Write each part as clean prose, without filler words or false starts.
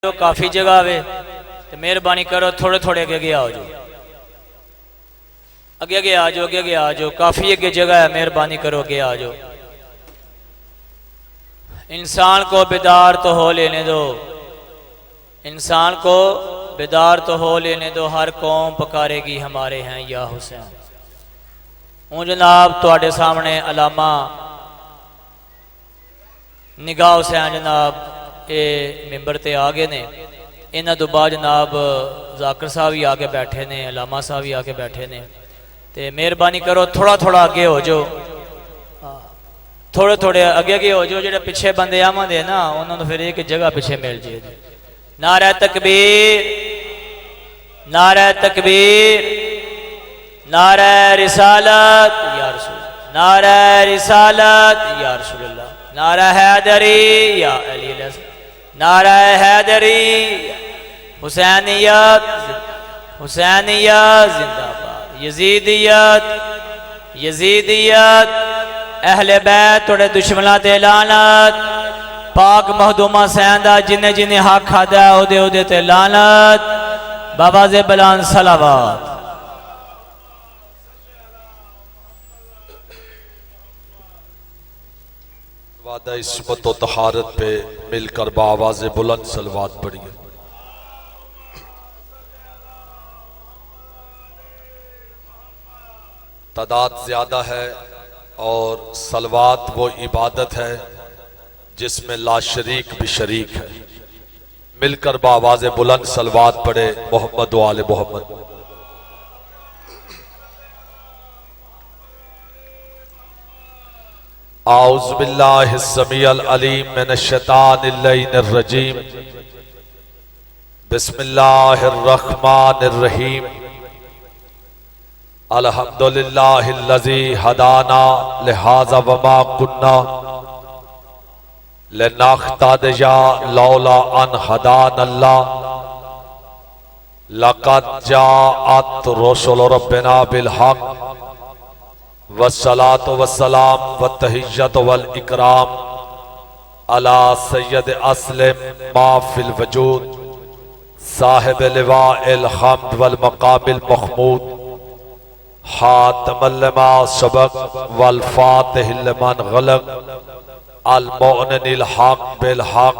जो काफ़ी जगह वे तो मेहरबानी करो थोड़े थोड़े अगे आ जाओ, अगे आ जाओ, अगे आ जाओ। काफ़ी अगे जगह है, मेहरबानी करो अगे आ जाओ। इंसान को बेदार तो हो लेने दो, इंसान को बेदार तो हो लेने दो। हर कौम पुकारेगी हमारे हैं या हुसैन। हूँ जनाब तुहाडे सामने अलामा निगाह हुसैन जनाब ये मैंबर ते आ गए ने। इन्हां तो बाद जनाब जाकर साहब भी आके बैठे ने, अलामा साहब भी आके बैठे ने। ते मेहरबानी करो थोड़ा थोड़ा अगे हो जाओ, थोड़े थोड़े अगे अगे हो जाओ। जो पिछे बंदे आवांदे ना उन्होंने फिर एक जगह पिछे मिल जाए। नारा तकबीर, नारा तकबीर, नारा रिसालत या रसूल, नारा रिसालत या रसूलुल्लाह, नारा हैदरी या अली, नारा हैदरी, हुसैनियत, हुसैनियत जिंदाबाद, यजीदियत, यजीदियत, अहले बैत थोड़े दुश्मनां ते लानत, पाक महदूमा सैंदा जिन्हें जिन्हें हक खादा ओदे ओदे ते लानत, बाबा जे बलान सलावत। वादा इस्मत और तहारत पे मिलकर बावाज़ बुलंद सलवात पढ़िए। तादाद ज्यादा है और सलवात वो इबादत है जिसमें ला शरीक भी शरीक है। मिलकर बावाज़ बुलंद सलवात पढ़े मोहम्मद व आले मोहम्मद। आऊज़ु बिल्लाहि समीअल अलीम मिनश शैतानिर रजीम। बिस्मिल्लाहिर रहमानिर रहीम। अल्हम्दुलिल्लाहिल्लज़ी हदाना लिहाज़ा वमा कुन्ना लिनख्तदिया लौला अन हदानल्लाह। लक़द जाअत रुसुलु रब्बिना बिल हक़ वस्सलातु वस्सलाम वत्तहिय्यतु वल इकराम अला सय्यद अस्लिम मा फिल वजूद साहिब लिवाइल हम्द वल मकामिल महमूद हातमल लिमा सबक वल फातिहिल लिमन गलक अल मुअनिनिल हक बिल हक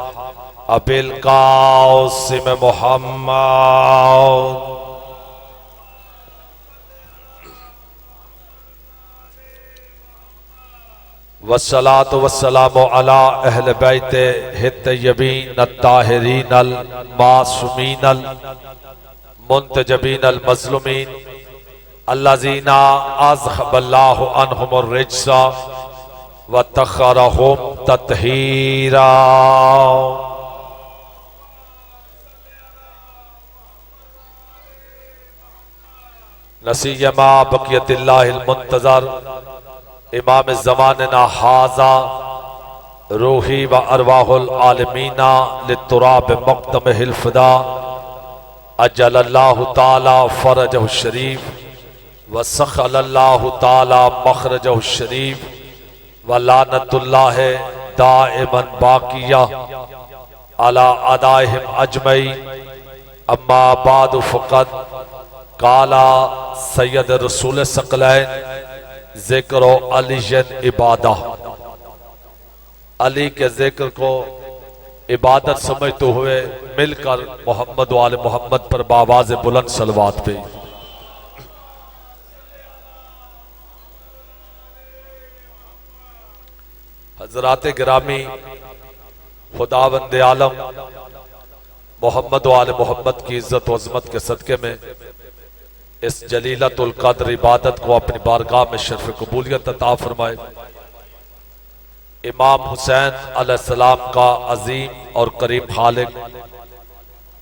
अबिल कासिम मुहम्मद। वस्सलातु वस्सलामु अला अहले बैते हित्तय्यबीन अत्ताहिरीन अल मासूमीन अल मुंतजबीन अल मज़लूमीन अल्लज़ीना अज़हबल्लाहु अन्हुमुर रिज्सा व तख़रहुम तत्हीरा। नसीयमा बक़ियतिल्लाहिल मुंतज़र इमाम ज़माना हाजा रूही व अरवाहुल आलमीना लितुराब मक़दम हिल्फदा अजलल्लाहु ताला फरजहु शरीफ व सख़लल्लाहु ताला मखरजहु शरीफ व लानतुल्लाह दाइमन बाकिया अला अदाइहिम अजमई। अम्मा बाद फ़क़द काला सैयद रसूल सकलैन जिक्र अलीजन इबादा। अली के जिक्र को इबादत समझते हुए मिलकर मोहम्मद वाले मोहम्मद पर बावाज़ बुलंद सलवात पे। हजरात गिरामी खुदावंद आलम मोहम्मद वाले मोहम्मद की इज्जत व अज़मत के सदके में इस जलीलतुल क़द्र इबादत को अपनी बारगाह में शर्फ कबूलियत अता फरमाए। इमाम हुसैन अलैहिस्सलाम का अजीम और करीम खालिक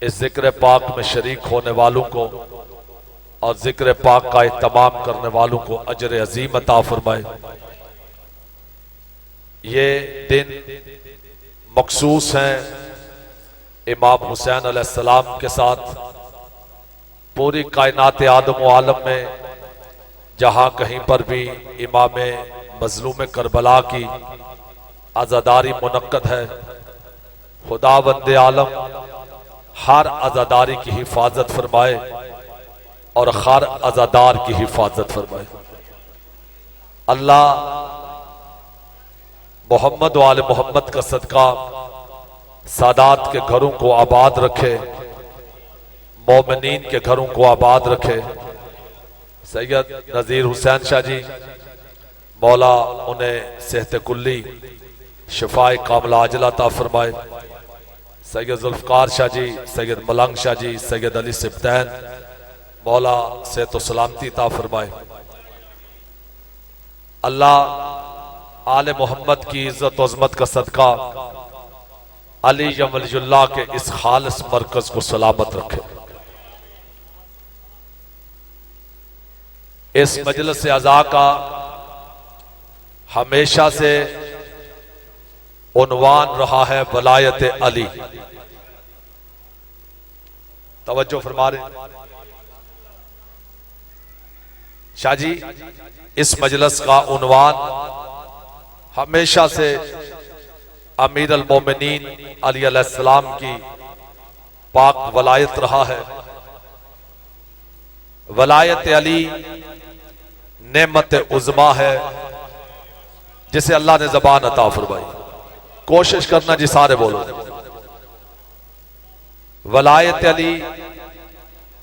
इस जिक्र पाक में शरीक होने वालों को और जिक्र पाक का इत्तमाम करने वालों को अजर अजीम अता फरमाए। ये दिन मखसूस हैं इमाम हुसैन अलैहिस्सलाम के साथ। पूरी कायनात आदम व आलम में जहाँ कहीं पर भी इमाम मजलूम करबला की आज़ादारी मुनक्कद है, खुदावंद आलम हर अज़ादारी की हिफाजत फरमाए और हर अज़ादार की हिफाजत फरमाए। अल्लाह मोहम्मद वाले मोहम्मद का सदका सादात के घरों को आबाद रखे, मोमिनीन के घरों को आबाद रखे। सैयद नज़ीर हुसैन शाह जी, मौला उन्हें सेहत कुल्ली शिफाए कामला अजला अता फरमाए। सैयद जुल्फकार शाह जी, सैयद मलंग शाह जी, सैयद अली सिब्तैन, मौला सेहत व सलामती अता फरमाए। अल्लाह आले मोहम्मद की इज्जत व अज़मत का सदका अली वलीउल्लाह के इस खालिस मरकज को सलामत रखे। इस मजलिस अज़ा का हमेशा से उन्वान रहा है वलायत अली। तवज्जो फरमा रहे शाह जी, इस मजलिस का उन्वान हमेशा से अमीर अल मोमिनीन अली अलैहिस्सलाम की पाक वलायत रहा है। वलायत अली नेमत उज़्मा है जिसे अल्लाह ने ज़बान अता फरमाई। कोशिश करना जी, सारे बोलो। वलायत अली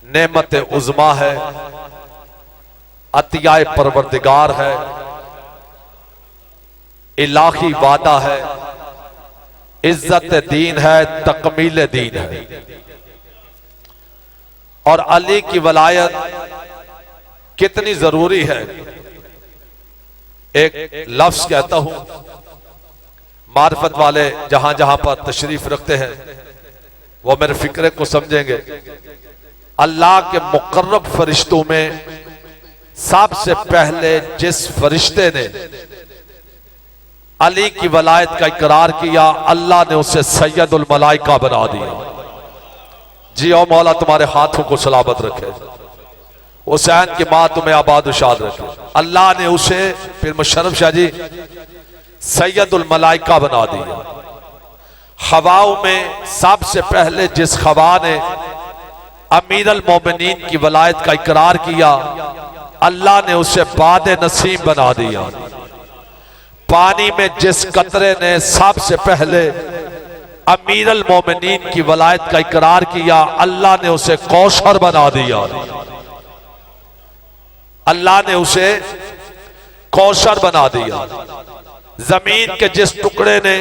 नेमत उज़्मा है, अतियाए परवरदिगार है, इलाही वादा है, इज्जत दीन है, तकमील दीन है। और अली की वलायत कितनी जरूरी है। एक लफ्ज कहता हूं, मार्फत वाले जहां जहां पर तशरीफ रखते हैं वो मेरे फिक्रे को समझेंगे। अल्लाह के मुकर्रब फरिश्तों में सबसे पहले जिस फरिश्ते ने अली की वलायत का इकरार किया, अल्लाह ने उसे सैयदुल मलाइका बना दिया। जी ओ मौला तुम्हारे हाथों को सलामत रखे, हुसैन की मां तुम्हें आबाद शाद रखे। अल्लाह ने उसे फिर मुशर्रफ शाह जी सैयदुल मलाइका बना दिया। खवाओं में सबसे पहले जिस खवा ने अमीर अल मोमिनीन की वलायत का इकरार किया, अल्लाह ने उसे बाद नसीम बना दिया। पानी में जिस कतरे ने सबसे पहले अमीर अल मोमिनीन की वलायत का इकरार किया, अल्लाह ने उसे कौशर बना दिया। अल्लाह ने उसे कौशर बना दिया। जमीन के जिस टुकड़े ने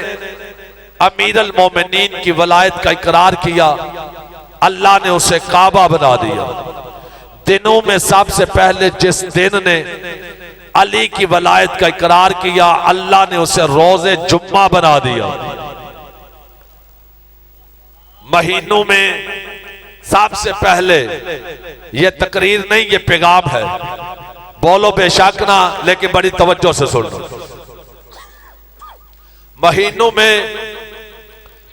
अमीर अल मोमिनीन की वलायत का इकरार किया, अल्लाह ने उसे काबा बना दिया। दिनों में सबसे पहले जिस दिन ने अली की वलायत का इकरार किया, अल्लाह ने उसे रोजे जुम्मा बना दिया। महीनों में सबसे पहले, ये तकरीर नहीं ये पैगाम है, बोलो बेशक ना, लेकिन बड़ी तवज्जो से सुन लो। महीनों में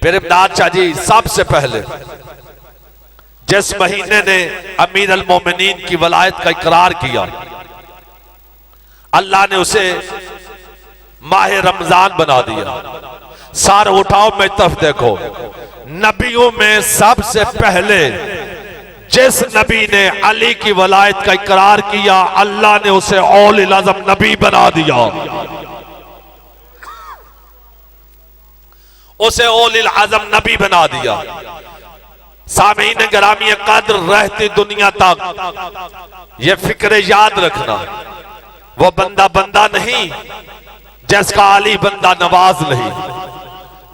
फिर इमदाद शाह जी सबसे पहले जिस महीने ने अमीर अल मोमिनीन की वलायत का इकरार किया, अल्लाह ने उसे माह रमजान बना दिया। सार उठाओ मैं तरफ देखो, नबियों में सबसे पहले जिस नबी ने अली की वलायत का इकरार किया, अल्लाह ने उसे औलिल आज़म नबी बना दिया। उसे औलिल आज़म नबी बना दिया। सामीन ग्रामी कद्र, रहती दुनिया तक ये फिक्र याद रखना, वो बंदा बंदा नहीं जिसका अली बंदा नवाज नहीं,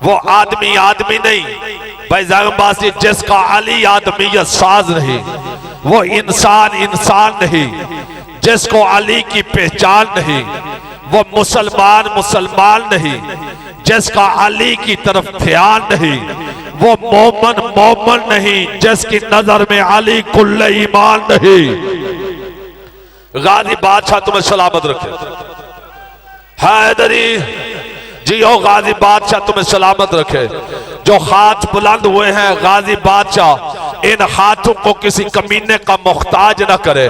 वो आदमी आदमी नहीं बैजाबासी जिसका अली आदमियत साज नहीं, वो इंसान इंसान नहीं जिसको अली की पहचान नहीं, वो मुसलमान मुसलमान नहीं जिसका अली की तरफ ध्यान नहीं, वो मोमन मोमन नहीं जिसकी नजर में अली कुल्ले ईमान नहीं। गाजी बादशाह तुम्हें सलामत रखे। हैदरी जियो, गाजी बादशाह तुम्हें सलामत रखे। जो हाथ बुलंद हुए हैं, गाजी बादशाह इन हाथों को किसी कमीने का मुख्ताज न करे।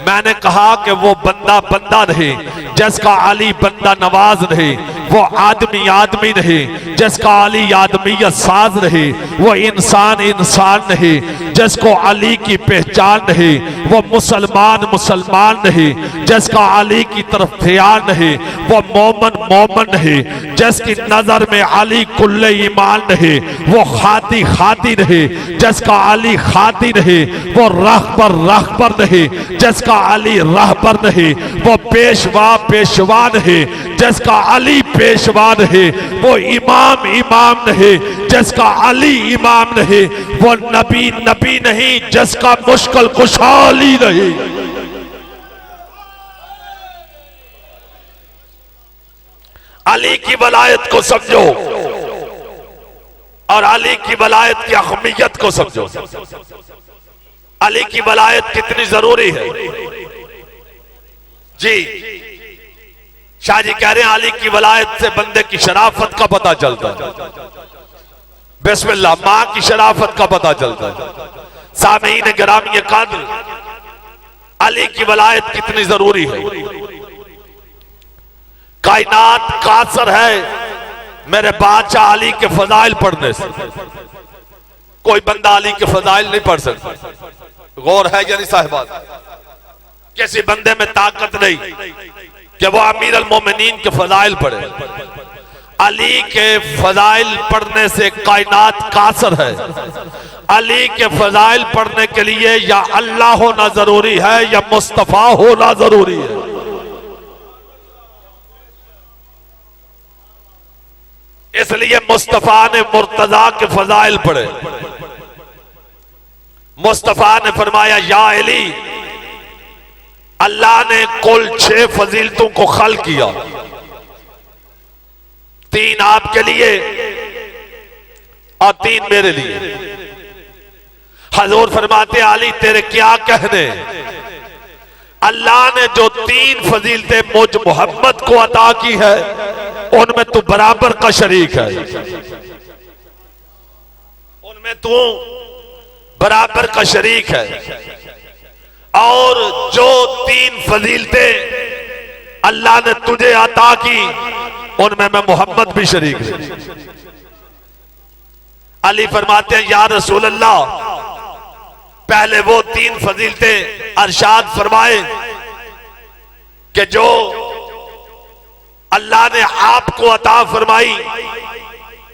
मैंने कहा कि वो बंदा बंदा नहीं जिसका अली बंदा नवाज नहीं, वो आदमी आदमी नहीं जिसका अली आदमियत साज नहीं, वो इंसान इंसान नहीं जिसको अली की पहचान नहीं, वो मुसलमान मुसलमान नहीं जिसका अली की तरफ ध्यान नहीं, वो मोमन मोमन नहीं जिसकी नजर में अली कुल्ले ईमान नहीं, वो खाती खाती नहीं जिसका अली खाती नहीं, वो रहबर नहीं जिसका अली रहबर नहीं, वो पेशवा पेशवा नहीं जिसका अली पेशवा नहीं, वो इमाम इमाम नहीं जिसका अली इमाम नहीं, वो नबी नबी नहीं जिसका मुश्किल कुशा अली नहीं। अली की वलायत को समझो और अली की वलायत की अहमियत को समझो। अली की वलायत कितनी जरूरी है। जी शाह जी कह रहे हैं अली की वलायत से बंदे की शराफत का पता चलता है। बिस्मिल्लाह, मां की शराफत का पता चलता है। सामीन गिरामी कद्र, अली की वलायत कितनी जरूरी है। कायनात कासर है मेरे बादशाह अली के फजाइल पढ़ने से। कोई बंदा अली के फजाइल नहीं पढ़ सकता। गौर है यानी साहिबात, किसी बंदे में ताकत नहीं कि वो अमीर अल मोमिनीन के फजाइल पढ़े। अली के फजाइल पढ़ने से कायनात कासर है। अली के फजाइल पढ़ने के लिए या अल्लाह होना जरूरी है या मुस्तफा होना जरूरी है। इसलिए मुस्तफा ने मुर्तजा के फजाइल पढ़े। मुस्तफा ने फरमाया या अली, अल्लाह ने कुल 6 फजीलतों को खल किया, 3 आपके लिए और 3 मेरे लिए। हजूर फरमाते अली तेरे क्या कहने, अल्लाह ने जो 3 फजीलतें मुझ मोहम्मद को अता की है उनमें तू बराबर का शरीक है, उनमें तू बराबर का शरीक है। और जो 3 फजीलतें अल्लाह ने तुझे अता की उनमें मैं मोहम्मद भी शरीक हूं। अली फरमाते हैं या रसूल अल्लाह, पहले वो 3 फजीलतें अरशाद फरमाए कि जो अल्लाह ने आपको अता फरमाई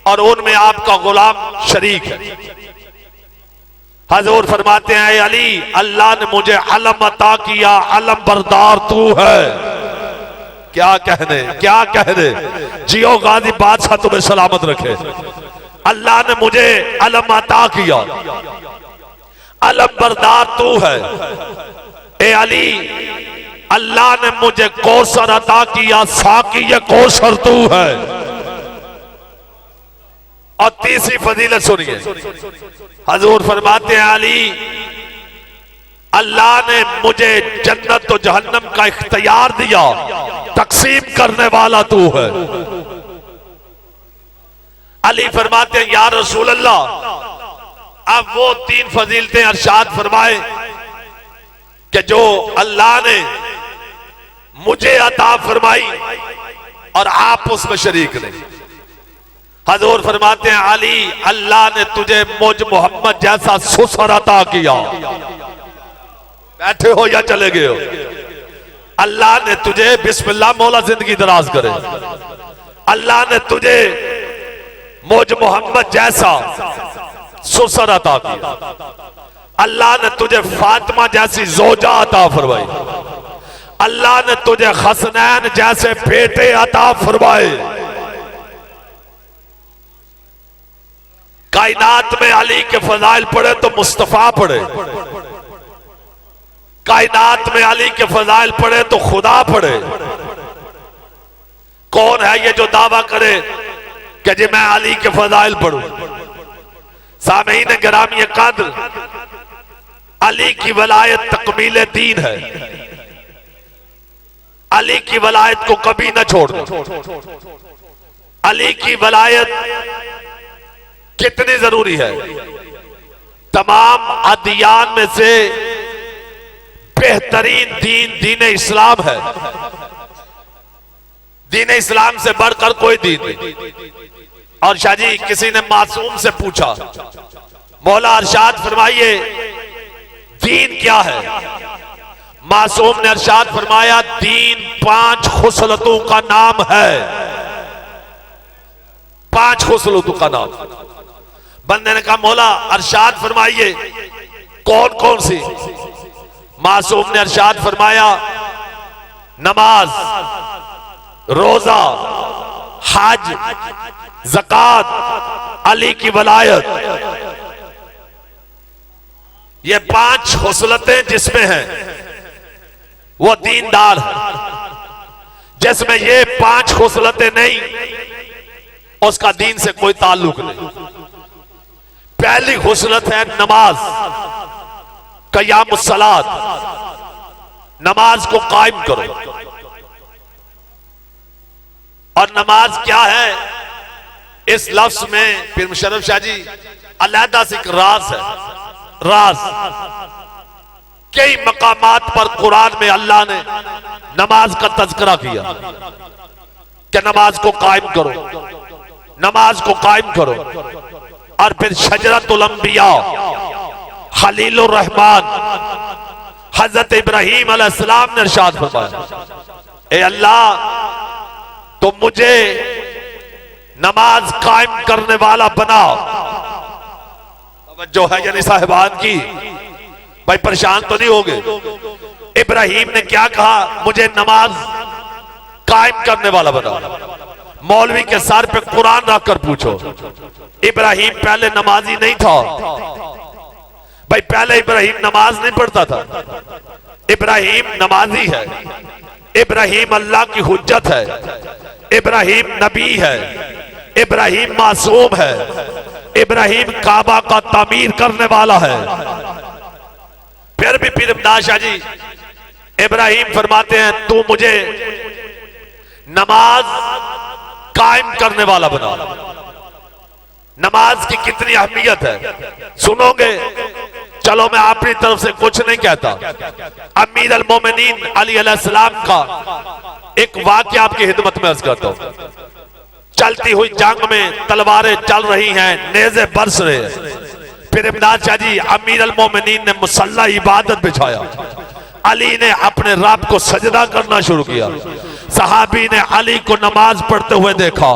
और उनमें आपका गुलाम शरीक है। हजूर फरमाते हैं अली, अल्लाह ने मुझे अलम अता किया, अलम बरदार तू है। क्या कहने जियो गाजी बादशाह तुम्हें सलामत रखे। अल्लाह ने मुझे अलम अता किया, अलम बरदार तू है। ए अली, अल्लाह ने मुझे कौसर अता किया, साकी कौसर तू है। और तीसरी फजीलत सुनिए, हजूर फरमाते हैं अली, अल्लाह ने मुझे जन्नत और जहन्नम का इख्तियार दिया, तकसीम करने वाला तू है। अली फरमाते हैं या रसूल अल्लाह, अब वो 3 फजीलतें अरशाद फरमाए कि जो अल्लाह ने मुझे अता फरमाई और आप उसमें शरीक नहीं। हजूर फरमाते हैं अली, अल्लाह ने तुझे मुझ मोहम्मद जैसा सुसर अता किया। बैठे हो या चले गए हो, अल्लाह ने तुझे, बिस्मिल्लाह मौला जिंदगी दराज करे, अल्लाह ने तुझे मुझ मोहम्मद जैसा सुसर अता किया। अल्लाह ने तुझे फातिमा जैसी जोजा अता फरमाई। अल्लाह ने तुझे हसनैन जैसे बेटे अता फरमाए। कायनात में अली के फजाइल पढ़े तो मुस्तफा पढ़े, कायनात में अली के फजाइल पढ़े तो खुदा पढ़े। कौन है ये जो दावा करे कि जी मैं अली के फजाइल पढ़ूं। सामीन गिरामी कद्र, अली की वलायत तकमील दीन है। अली की वलायत को कभी ना छोड़ दो। अली की वलायत कितनी जरूरी है। तमाम अदियान में से बेहतरीन दीन दीन इस्लाम है। दीन इस्लाम से बढ़कर कोई दीन नहीं। और शाह जी किसी ने मासूम से पूछा, मौला अरशाद फरमाइए दीन क्या है? मासूम ने अरशाद फरमाया दीन 5 खुसलतों का नाम है। 5 खुसलतों का नाम। बंदे ने कहा मौला अरशाद फरमाइए कौन कौन सी? मासूम ने अरशाद फरमाया नमाज, रोजा, हज, ज़कात, अली की वलायत। ये 5 खुसलतें जिसमें हैं वो दीनदार है। जिसमें ये 5 खुसलतें नहीं उसका दीन से कोई ताल्लुक नहीं। पहली खुसलत है नमाज, क़यामुस सलात। नमाज को कायम करो। और नमाज क्या है? इस लफ्ज में पीर मुशर्रफ शाह जी अलहदा से एक राज है। राज कई मकामात पर कुरान में अल्लाह ने नमाज का तज़किरा किया कि नमाज को कायम करो, नमाज को कायम करो। और फिर शजरतुल अंबिया, खलीलुर रहमान, हजरत इब्राहीम अलैहिस्सलाम ने इरशाद फरमाया, ए अल्लाह तो मुझे नमाज कायम करने वाला बना। जो है यानी साहिबान की, भाई परेशान तो नहीं हो गए। इब्राहीम ने क्या कहा? मुझे नमाज कायम करने वाला बना। मौलवी के सर पे कुरान रखकर पूछो, इब्राहीम पहले नमाजी नहीं था? भाई पहले इब्राहीम नमाज नहीं पढ़ता था। इब्राहीम नमाजी है। इब्राहीम अल्लाह की हुज्जत है। इब्राहीम नबी है। इब्राहीम मासूम है। इब्राहीम काबा का तामीर करने वाला है। फिर भी पीर इमदाद शाह जी इब्राहीम फरमाते हैं तू मुझे नमाज कायम करने वाला बना। नमाज की कितनी अहमियत है सुनोगे? चलो मैं अपनी तरफ से कुछ नहीं कहता। अमीर अल मोमिनीन अली अलैहिस्सलाम का एक वाक़या आपकी खिदमत में अर्ज करता हूं। चलती हुई जंग में तलवारें चल रही हैं, नेज़े बरस रहे हैं। फिर इमदाद शाह जी अमीर अल मोमिनीन ने मुसल्ला इबादत बिछाया। अली ने अपने रब को सजदा करना शुरू किया। सहाबी ने अली को नमाज पढ़ते हुए देखा।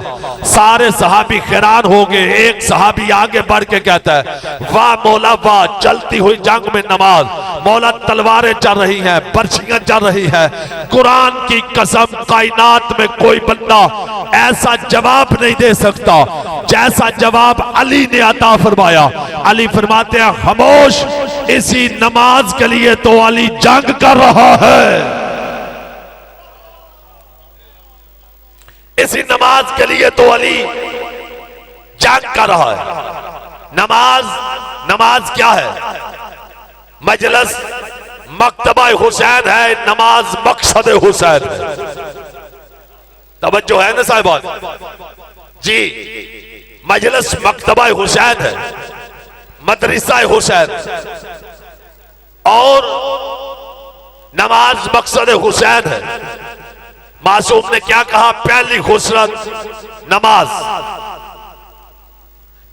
सारे सहाबी हैरान हो गए। एक सहाबी आगे बढ़ के कहता है वाह मौला वाह, चलती हुई जंग में नमाज। मौला तलवारें चल रही हैं, बर्छियां चल रही हैं। कुरान की कसम कायनात में कोई बंदा ऐसा जवाब नहीं दे सकता जैसा जवाब अली ने अता फरमाया। अली फरमाते हैं खामोश, इसी नमाज के लिए तो अली जंग कर रहा है। इसी नमाज के लिए तो अली जंग कर रहा है। नमाज क्या है? मजलिस मकतबा हुसैन है, नमाज मकसद हुसैन है। तवज्जो है ना साहिबान जी? मजलिस मकतबा हुसैन है, मदरसा हुसैन, और नमाज मकसद हुसैन है। मासूम ने क्या कहा? पहली खुसरत नमाज।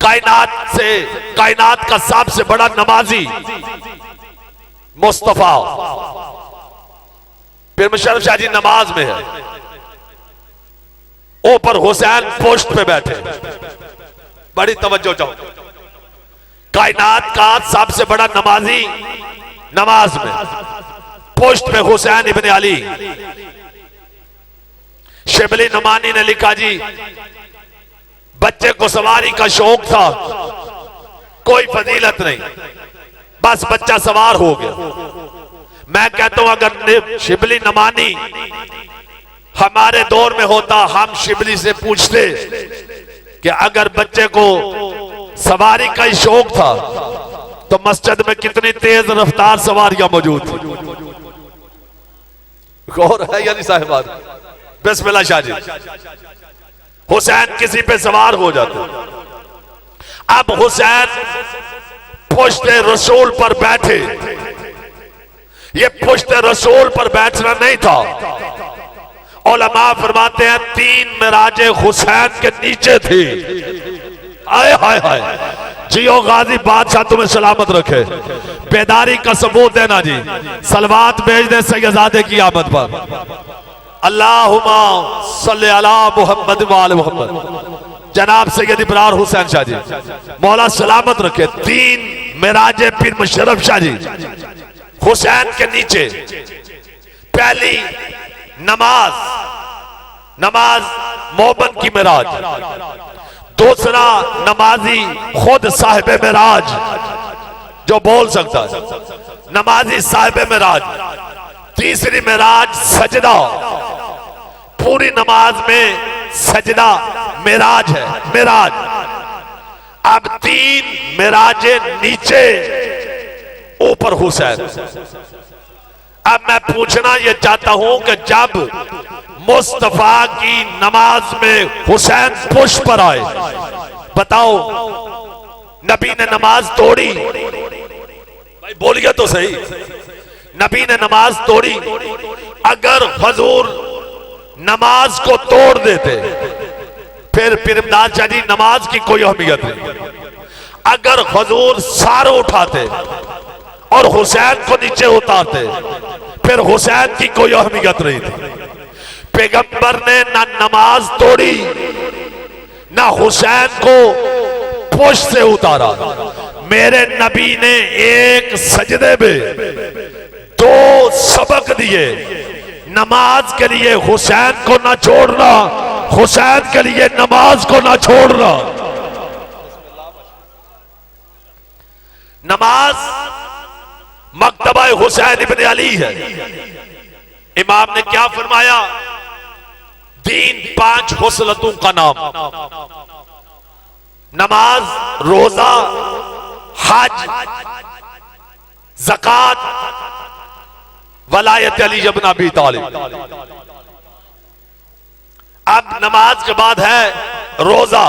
कायनात का सबसे बड़ा नमाजी मुस्तफा पीर मुशर्रफ शाह जी नमाज में है। ऊपर हुसैन पोस्ट पे बैठे। बड़ी तवज्जो चाहो। कायनात का सबसे बड़ा नमाजी नमाज में, पोस्ट पे हुसैन इब्ने अली। शिबली नुमानी ने लिखा जी बच्चे को सवारी का शौक था, कोई फजीलत नहीं, बस बच्चा सवार हो गया। मैं कहता हूं अगर शिबली नुमानी हमारे दौर में होता, हम शिबली से पूछते कि अगर बच्चे को सवारी का ही शौक था तो मस्जिद में कितनी तेज रफ्तार सवारियां मौजूद थी। गौर है यानी साहिबान? बिस्मिल्लाह शाह जी। हुसैन किसी पे सवार हो जाते। अब हुसैन पुश्ते रसूल पर बैठे। ये पुश्ते रसूल पर बैठना नहीं था, उलमा फरमाते हैं 3 मिराजे हुसैन के नीचे थी। आए हाय हाय, जियो गाजी बादशाह तुम्हें सलामत रखे। बेदारी का सबूत देना जी, सलवात भेज दे सैयदादे की आमद पर। अल्लाहुम्मा सल्ले अला मुहम्मद व आले मुहम्मद। जनाब सैयद इब्रार हुसैन शाह जी मौला सलामत रखे। 3 मिराजे पीर मुशर्रफ शाह जी हुसैन के नीचे। पहली नमाज, नमाज मोमन की मिराज। दूसरा नमाजी खुद साहिब मिराज, जो बोल सकता है, नमाजी साहिब मिराज। तीसरी मिराज सजदा, पूरी नमाज में सजदा मिराज है, मिराज। अब 3 मिराजे नीचे, ऊपर हुसैन। अब मैं पूछना यह चाहता हूं कि जब मुस्तफा की नमाज में हुसैन पुष्प पर आए, बताओ नबी ने नमाज तोड़ी? भाई बोलिए तो सही, नबी ने नमाज तोड़ी? अगर हुजूर नमाज को तोड़ देते फिर इमदाद शाह जी नमाज की कोई अहमियत नहीं। अगर हुजूर सार उठाते और हुसैन को नीचे उतारते फिर हुसैन की कोई अहमियत नहीं थी। पैगंबर ने ना नमाज तोड़ी ना हुसैन को पुश से उतारा। मेरे नबी ने एक सजदे में 2 सबक दिए, नमाज के लिए हुसैन को ना छोड़ना, हुसैन के लिए नमाज को ना छोड़ना। नमाज मकतबा हुसैन इब्न अली है। इमाम ने क्या फरमाया? दीन 5 खुसलतों का नाम, नमाज, रोजा, हज, ज़कात, वलायत अली इब्न अबी तालिब। अब नमाज के बाद है रोजा।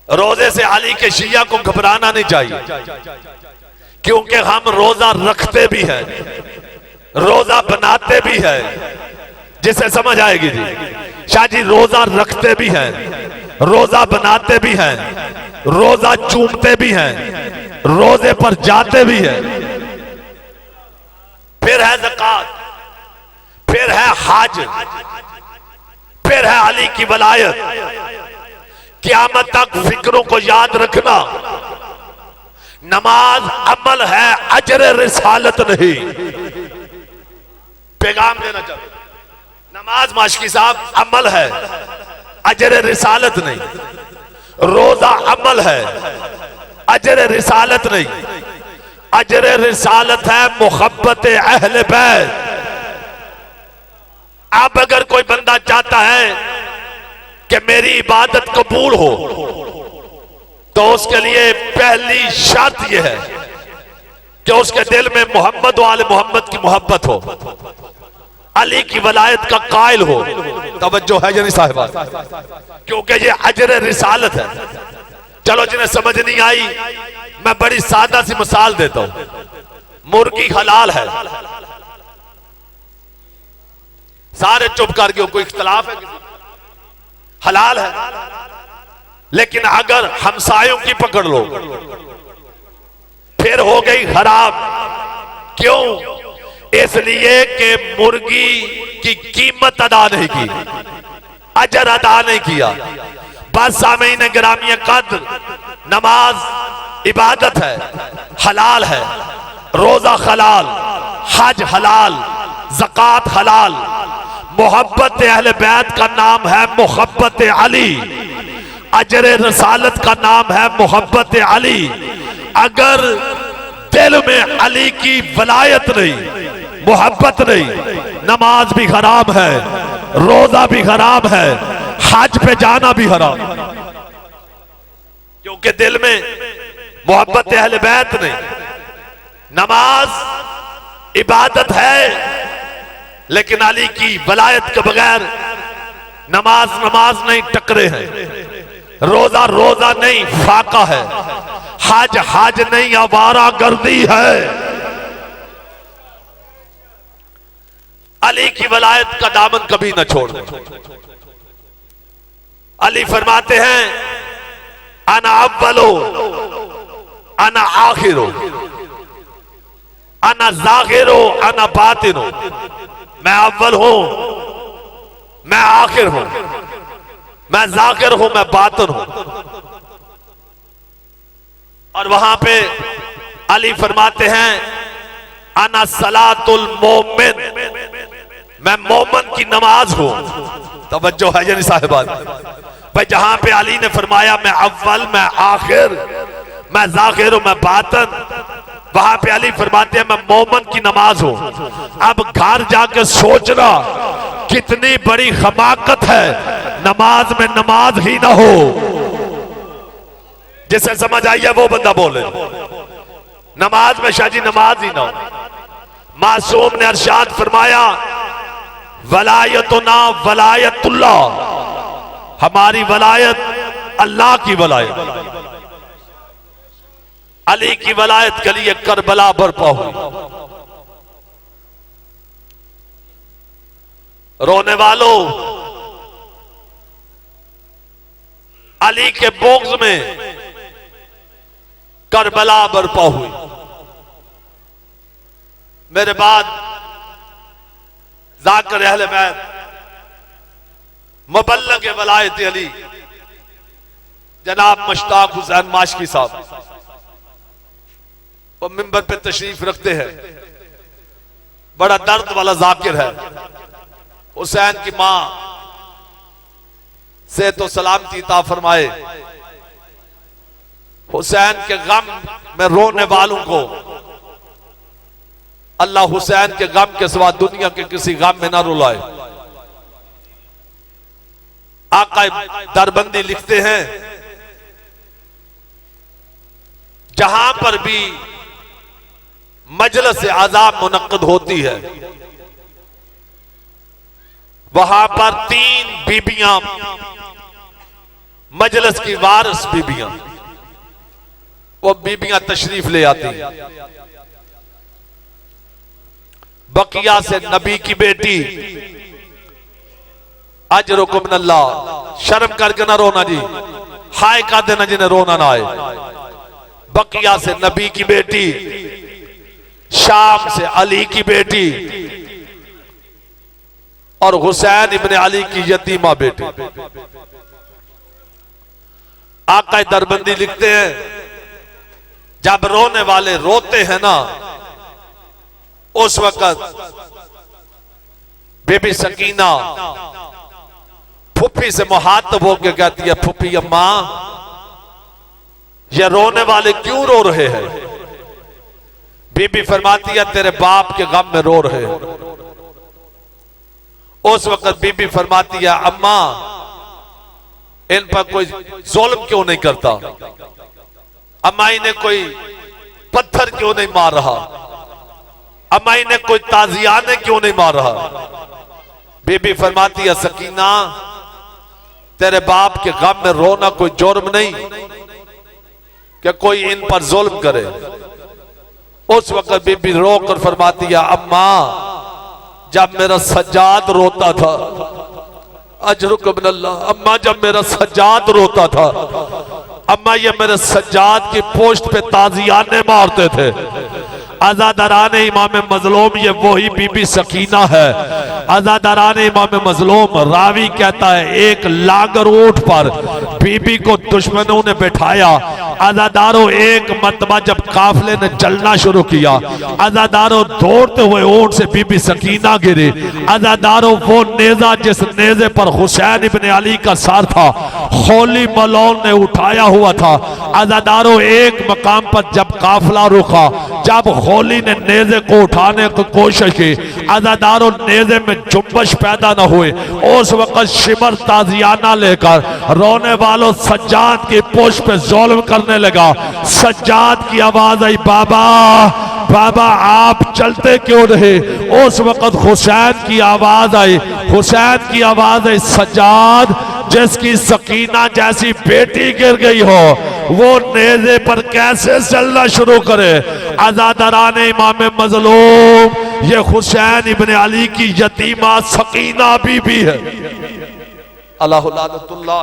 रोजे से अली के शिया को घबराना नहीं चाहिए, क्योंकि हम रोजा रखते भी हैं, रोजा बनाते भी हैं। जिसे समझ आएगी जी, शाह जी रोजा रखते भी हैं, रोजा बनाते भी हैं, रोजा चूमते भी हैं, रोजे पर जाते भी हैं। फिर है ज़कात, फिर है हज, फिर है अली की वलायत। क़यामत तक फिक्रों को याद रखना, नमाज अमल है, अजर रिसालत नहीं। पैगाम देना चाहते, नमाज माशकी साहब अमल है, अजर रिसालत नहीं। रोजा अमल है, अजर रिसालत नहीं। अजर रिसालत है मोहब्बत अहले बैत। अब अगर कोई बंदा चाहता है कि मेरी इबादत कबूल हो तो उसके लिए पहली शर्त यह है कि उसके दिल में मोहम्मद वाले मोहम्मद की मोहब्बत हो, अली की वलायत का कायल हो। तवज्जो है या नहीं साहिबा? क्योंकि ये अजर रिसालत है। चलो जिन्हें समझ नहीं आई मैं बड़ी सादा सी मिसाल देता हूं। मुर्गी हलाल है, सारे चुप कर गए, कोई इख्तलाफ है? हलाल है, लेकिन अगर हमसायों की पकड़ लो फिर हो गई हराम। क्यों? इसलिए कि मुर्गी की कीमत अदा नहीं की, अजर अदा नहीं किया। बस सामीन गिरामी कद्र, नमाज इबादत है, हलाल है, रोजा हलाल, हज हलाल, ज़कात हलाल। मोहब्बत अहले बैत का नाम है मोहब्बत अली, अजर रसालत का नाम है मोहब्बत अली। अगर दिल में अली की वलायत नहीं, मोहब्बत नहीं, नमाज भी हराम है, रोजा भी हराम है, हज पे जाना भी हराम, क्योंकि दिल में मोहब्बत अहले बैत नहीं। नमाज इबादत है लेकिन अली की वलायत के बगैर नमाज नमाज नहीं, टकरे हैं। रोजा रोजा नहीं, फाका है। हज हज नहीं, आवारा गर्दी है। अली की वलायत का दामन कभी न छोड़। अली फरमाते हैं अना अव्वलो अना आखिरो अना जाहिरो अना बातिनो। मैं अव्वल हूं, मैं आखिर हूं, मैं जाहिर हूं, मैं बातिन हूं। और वहां पे अली फरमाते हैं अना सलातुल मोमिन, मैं मोमन की नमाज हूं। तवज्जो है यानी साहिबान भाई, जहां पे अली ने फरमाया मैं अव्वल, मैं आखिर, मैं जाहिर हूं, मैं बातिन, वहां पे अली फरमाते हैं मैं मोमन की नमाज हूं। अब घर जाके सोचना कितनी बड़ी खमाकत है नमाज में नमाज ही ना हो। जिसे समझ आई है वो बंदा बोले नमाज में शाह जी नमाज ही ना हो। मासूम ने अरशाद फरमाया वलायतुना वलायतुल्लाह, हमारी वलायत अल्लाह की वलायत। अली की वलायत के लिए करबला बरपा हुई। रोने वालों, अली के बोग्ज में करबला बरपा हुई। मेरे बाद जाकर अहले बैत मुबल्लिग वलायत अली जनाब मुश्ताक हुसैन माशकी साहब वो मिंबर पे तशरीफ रखते हैं। बड़ा दर्द वाला जाकिर है। हुसैन की मां से तो सलामती अता फरमाए। हुसैन के गम में रोने वालों को अल्लाह हुसैन के गम के सिवा दुनिया के किसी गम में ना रुलाए। आका दरबंदी लिखते हैं जहां पर भी मजलिस आज़ाब मुनक्कद होती है वहां पर 3 बीबियां, मजलिस की वारिस बीबियां, वो बीबियां तशरीफ ले आती। बकिया से नबी की बेटी अजरुकुम अल्लाह, शर्म करके ना रोना जी, हाय का देना जिन्हें रोना ना आए। बकिया से नबी की बेटी, शाम से अली की बेटी और हुसैन इब्ने अली की यतीमा बेटी। आका दरबंदी लिखते हैं जब रोने वाले रोते हैं ना उस वक्त बेबी सकीना फुफी से मुहातब होकर कहती है फुफी अम्मा ये रोने वाले क्यों रो रहे हैं? बीबी फरमाती है तेरे बाप के गम में रो रहे हैं। उस वक्त बीबी फरमाती है अम्मा इन पर कोई जुल्म क्यों नहीं करता? अम्मा इन्हें कोई पत्थर क्यों नहीं मार रहा? अम्मा इन्हें कोई ताजियाने क्यों नहीं मार रहा? बीबी फरमाती है सकीना तेरे बाप के गम में रोना कोई जुर्म नहीं कि कोई इन पर जुल्म करे। उस वक्त बीबी रोकर फरमाती है अम्मा जब मेरा सज्जाद रोता था, अजरुकुम अल्लाह, अम्मा जब मेरा सज्जाद रोता था अम्मा ये मेरे सज्जाद की पोस्ट पे ताजियाने मारते थे। आजादारान इमाम मजलूम ये वही बीबी सकीना है। आजादारान इमाम मजलूम रावी कहता है एक लागर ऊंट पर बीबी को दुश्मनों ने बैठाया। आजादारों एक मरतबा जब काफले ने चलना शुरू किया आजादारों दौड़ते हुए ऊंट से बीबी सकीना गिरी। आजादारों वो नेजा जिस नेजे पर हुसैन इब्ने अली का सर था खोली मलौन ने उठाया हुआ था। आजादारों एक मकाम पर जब काफला रुका, जब खोली ने नेजे को उठाने की कोशिश की आजादारों नेजे में जुम्बश पैदा न हुए। उस वक्त शिमर ताजियाना लेकर रोने वालों सज्जाद की पोस्ट पे जुल्म करने लगा। सज्जाद की आवाज आई बाबा बाबा आप चलते क्यों रहे? उस वक्त हुसैन की आवाज आई, हुसैन की आवाज आई सज्जाद जिसकी सकीना जैसी बेटी गिर गई हो वो नेज़े पर कैसे चलना शुरू करे। आज़ादरान इमाम मज़लूम ये हुसैन इब्ने अली की यतीमा सकीना बीबी है। अल्लाह लानतुल्लाह।